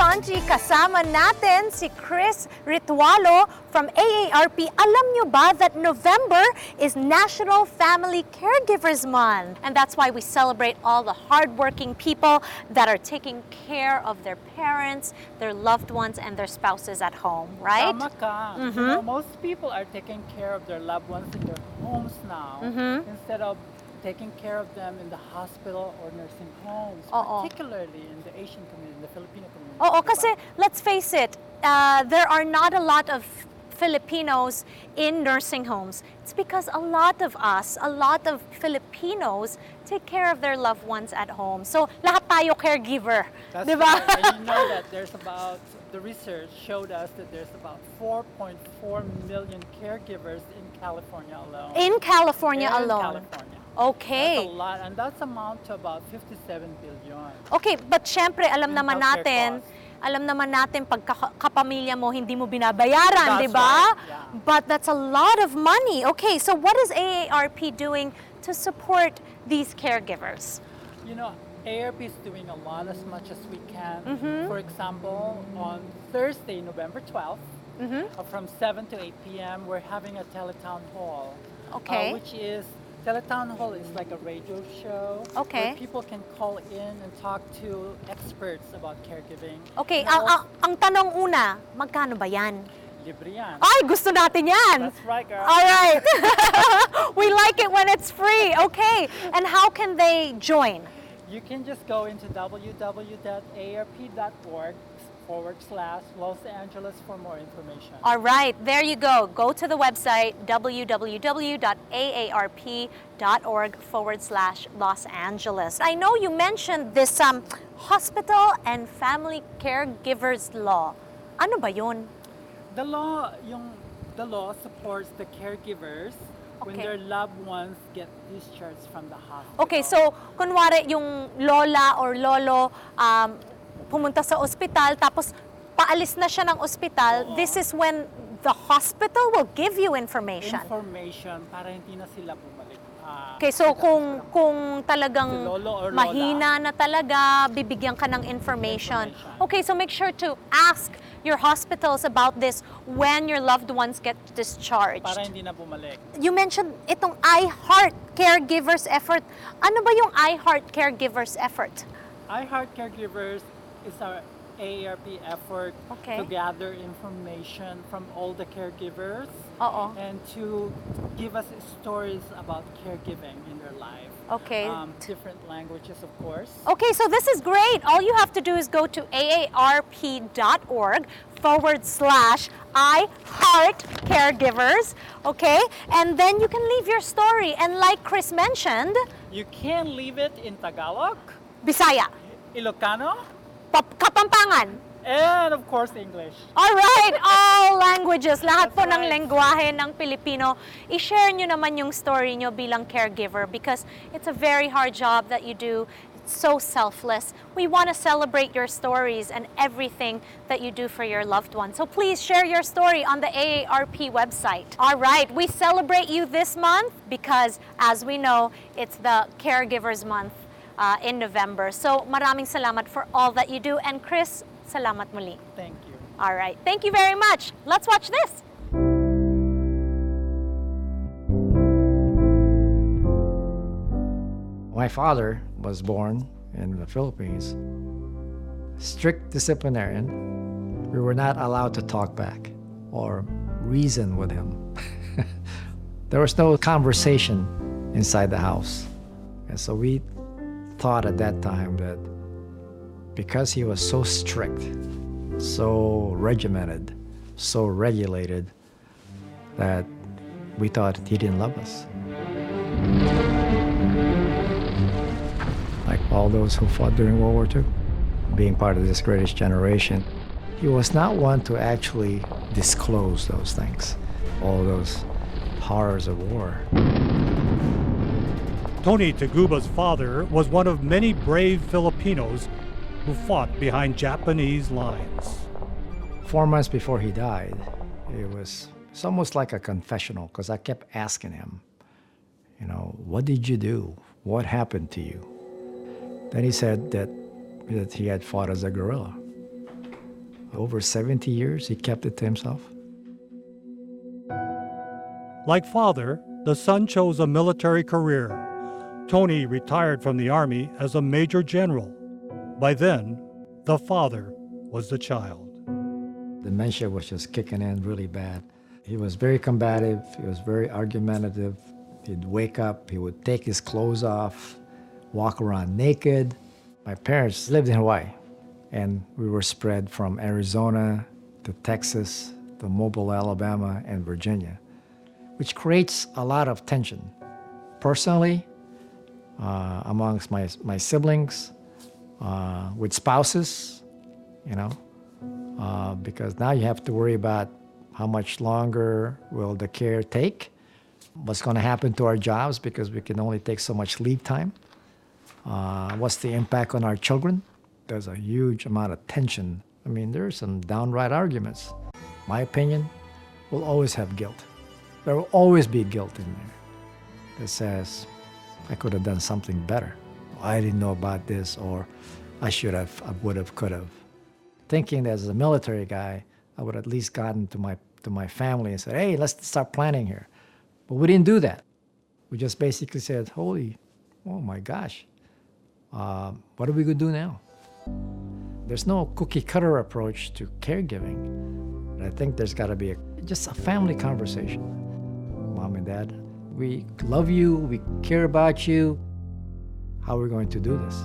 telethon, kasama natin si Chris Ritualo from AARP. Alam nyo ba that November is National Family Caregivers Month? And that's why we celebrate all the hardworking people that are taking care of their parents, their loved ones, and their spouses at home, right? Tama ka. You know, most people are taking care of their loved ones in their homes now instead of taking care of them in the hospital or nursing homes, particularly in the Asian community, in the Filipino community. Oo, kasi let's face it, there are not a lot of Filipinos in nursing homes. It's because a lot of us, a lot of Filipinos take care of their loved ones at home. So, lahat tayo caregiver. That's diba? right. And you know that there's about, the research showed us that there's about 4.4 million caregivers in California alone. In California alone? California. Okay. That's a lot, and that's amount to about 57 billion. Okay, but syempre, alam In naman healthcare natin pag kapamilya mo, hindi mo binabayaran, di ba? Right. Yeah. But that's a lot of money. Okay, so what is AARP doing to support these caregivers? You know, AARP is doing a lot as much as we can. For example, on Thursday, November 12th, from 7 to 8 p.m., we're having a telethon hall. Okay. Which is, telethon hall is like a radio show. Okay. Where people can call in and talk to experts about caregiving. Okay, And ang tanong una, magkano ba yan? libre yan. Ay, gusto natin yan! That's right, girl. All right. We like it when it's free. Okay, and how can they join? You can just go into www.aarp.org/Los Angeles for more information. All right, there you go. Go to the website www.aarp.org/Los Angeles. I know you mentioned this hospital and family caregivers law. Ano ba yun? The law supports the caregivers when their loved ones get discharged from the hospital. Okay, so kunwari yung lola or lolo pumunta sa ospital tapos paalis na siya ng ospital, this is when the hospital will give you information. Information para hindi na sila bumalik. Okay, so kung talagang Si lolo or lola, mahina na talaga, bibigyan ka ng information. Okay, so make sure to ask your hospitals about this when your loved ones get discharged. para hindi na bumalik. You mentioned itong iHeart Caregivers effort. Ano ba yung iHeart Caregivers effort? iHeart Caregivers is our AARP effort Okay. to gather information from all the caregivers Oo. and to give us stories about caregiving in their life. Okay. Different languages, of course. Okay, so this is great. All you have to do is go to aarp.org/iHeartCaregivers, okay? And then you can leave your story. And like Chris mentioned, You can leave it in Tagalog, Bisaya, Ilocano, Kapampangan. and of course English. All right, all languages, lahat po That's ng right. lengguwahe ng Pilipino. I-share nyo naman yung story nyo bilang caregiver because it's a very hard job that you do. It's so selfless. We want to celebrate your stories and everything that you do for your loved ones. So please share your story on the AARP website. All right, we celebrate you this month because, as we know, it's the Caregivers Month in November. So maraming salamat for all that you do. And Chris, salamat muli. Thank you. All right, thank you very much. Let's watch this. My father was born in the Philippines. Strict disciplinarian. We were not allowed to talk back or reason with him. There was no conversation inside the house. And so we thought at that time that because he was so strict, so regimented, so regulated, that we thought he didn't love us. Like all those who fought during World War II, being part of this greatest generation, he was not one to actually disclose those things, all those horrors of war. Tony Taguba's father was one of many brave Filipinos who fought behind Japanese lines. 4 months before he died, it's almost like a confessional, because I kept asking him, what did you do? What happened to you? Then he said that he had fought as a guerrilla. Over 70 years, he kept it to himself. Like father, the son chose a military career. Tony retired from the Army as a major general. By then, the father was the child. Dementia was just kicking in really bad. He was very combative, he was very argumentative. He'd wake up, he would take his clothes off, walk around naked. My parents lived in Hawaii, and we were spread from Arizona to Texas to Mobile, Alabama, and Virginia, which creates a lot of tension. Personally, amongst my siblings, with spouses, because now you have to worry about how much longer will the care take, what's going to happen to our jobs because we can only take so much leave time, what's the impact on our children. There's a huge amount of tension. I mean, there are some downright arguments. My opinion will always have guilt. There will always be guilt in there that says, I could have done something better. I didn't know about this, or I should have, I would have, could have. Thinking that as a military guy, I would at least gotten to my family and said, hey, let's start planning here. But we didn't do that. We just basically said, oh my gosh, what are we going to do now? There's no cookie cutter approach to caregiving. But I think there's got to be just a family conversation. Mom and Dad, we love you, we care about you. How are we going to do this?